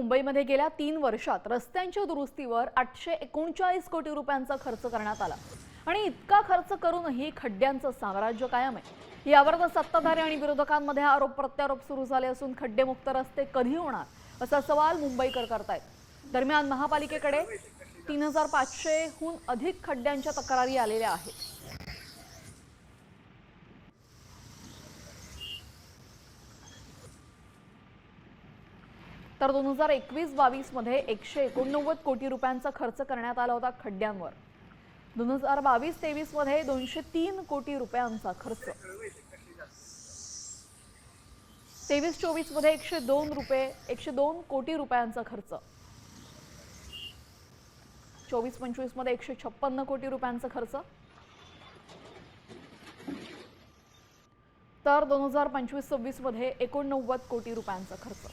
मुंबईमध्ये गेल्या 3 वर्षात रस्त्यांच्या दुरुस्तीवर 839 कोटी रुपयांचा खर्च करण्यात आला आणि इतका खर्च करूनही खड्ड्यांचं साम्राज्य कायम आहे। यावर सत्ताधारी आणि विरोधकांमध्ये आरोप प्रत्यारोप सुरू झाले असून खड्डेमुक्त रस्ते कधी होणार असा सवाल मुंबईकर करतायत। दरम्यान महापालिकेकडे 3500 हून अधिक खड्ड्यांच्या तक्रारी आलेल्या आहेत। तर 2021-22 मध्ये 189 कोटी रुपयांचा खर्च करण्यात आला होता खड्ड्यांवर। 2022-23 मध्ये 203 कोटी रुपयांचा खर्च, 23-24 मध्ये 102 कोटी रुपयांचा खर्च, 24-25 मध्ये 156 कोटी रुपयांचा खर्च, तर 2025-26 मध्ये 89 कोटी रुपयांचा खर्च।